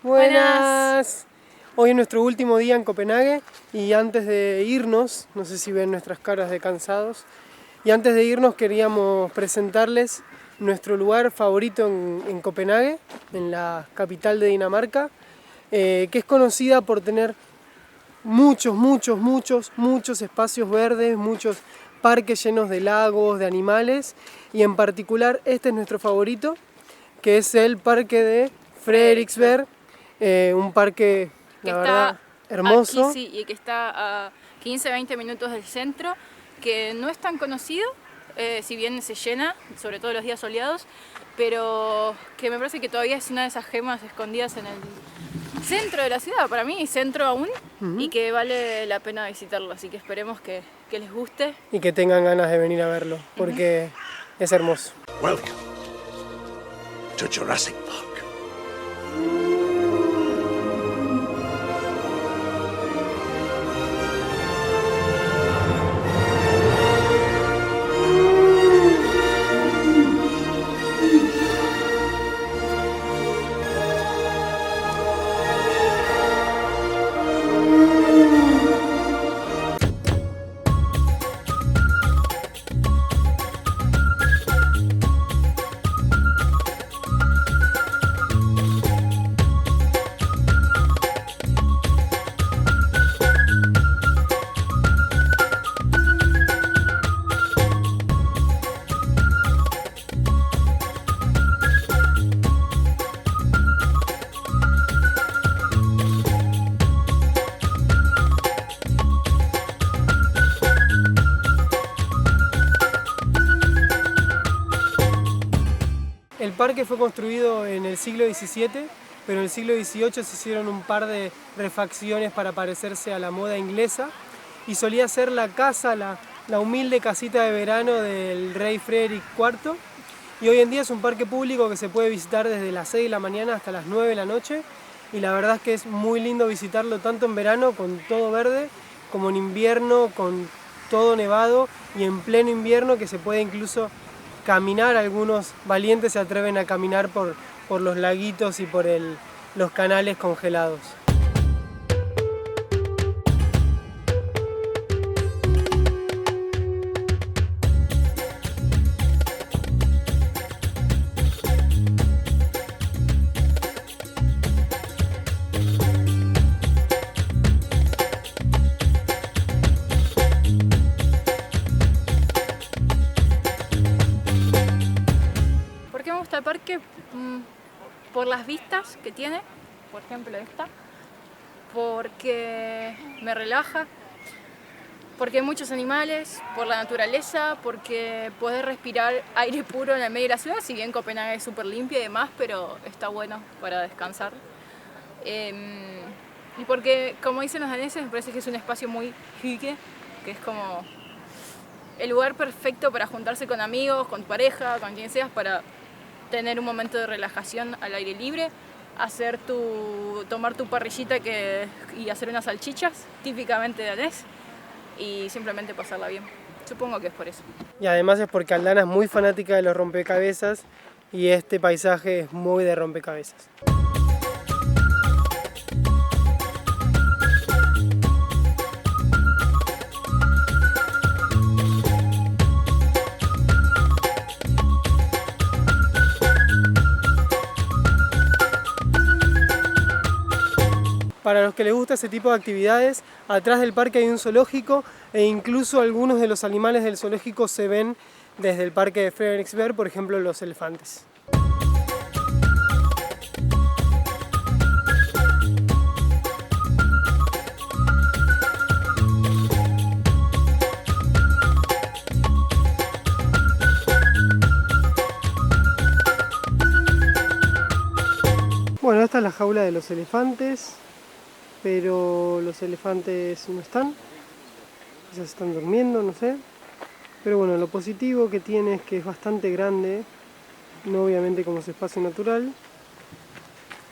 Buenas. Hoy es nuestro último día en Copenhague y antes de irnos, no sé si ven nuestras caras de cansados, y antes de irnos queríamos presentarles nuestro lugar favorito en Copenhague, en la capital de Dinamarca, que es conocida por tener muchos espacios verdes, muchos parques llenos de lagos, de animales, y en particular este es nuestro favorito, que es el parque de Frederiksberg, un parque, la verdad, hermoso. Aquí, sí, y que está a 15-20 minutos del centro, que no es tan conocido, si bien se llena, sobre todo los días soleados, pero que me parece que todavía es una de esas gemas escondidas en el centro de la ciudad, para mí, centro aún, y que vale la pena visitarlo, así que esperemos que les guste. Y que tengan ganas de venir a verlo, porque es hermoso. Welcome to Jurassic Park. El parque fue construido en el siglo XVII, pero en el siglo XVIII se hicieron un par de refacciones para parecerse a la moda inglesa y solía ser la casa, la humilde casita de verano del rey Frederick IV, y hoy en día es un parque público que se puede visitar desde las 6 de la mañana hasta las 9 de la noche, y la verdad es que es muy lindo visitarlo tanto en verano con todo verde como en invierno con todo nevado, y en pleno invierno que se puede incluso caminar. Algunos valientes se atreven a caminar por los laguitos y por los canales congelados. El parque por las vistas que tiene, por ejemplo esta, porque me relaja, porque hay muchos animales, por la naturaleza, porque poder respirar aire puro en el medio de la ciudad, si bien Copenhague es súper limpia y demás, pero está bueno para descansar. Y porque, como dicen los daneses, me parece que es un espacio muy hygge, que es como el lugar perfecto para juntarse con amigos, con tu pareja, con quien seas, para tener un momento de relajación al aire libre, tomar tu parrillita y hacer unas salchichas típicamente danés y simplemente pasarla bien. Supongo que es por eso. Y además es porque Aldana es muy fanática de los rompecabezas y este paisaje es muy de rompecabezas. Para los que les gusta ese tipo de actividades, atrás del parque hay un zoológico e incluso algunos de los animales del zoológico se ven desde el parque de Frederiksberg, por ejemplo los elefantes. Bueno, esta es la jaula de los elefantes, pero los elefantes no están, quizás están durmiendo, no sé. Pero bueno, lo positivo que tiene es que es bastante grande, no obviamente como su espacio natural,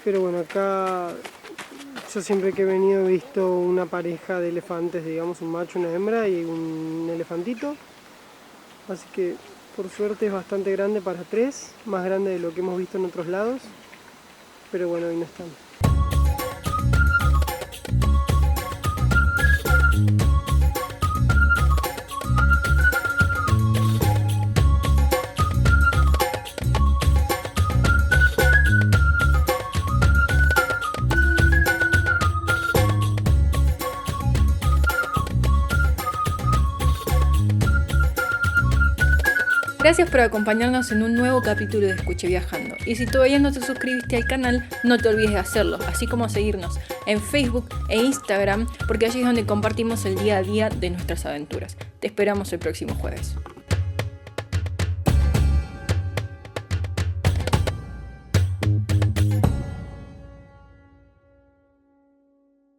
pero bueno, acá yo siempre que he venido he visto una pareja de elefantes, digamos un macho, una hembra y un elefantito, así que por suerte es bastante grande para tres, más grande de lo que hemos visto en otros lados, pero bueno, hoy no están. Gracias por acompañarnos en un nuevo capítulo de Escuche Viajando. Y si todavía no te suscribiste al canal, no te olvides de hacerlo, así como seguirnos en Facebook e Instagram, porque allí es donde compartimos el día a día de nuestras aventuras. Te esperamos el próximo jueves.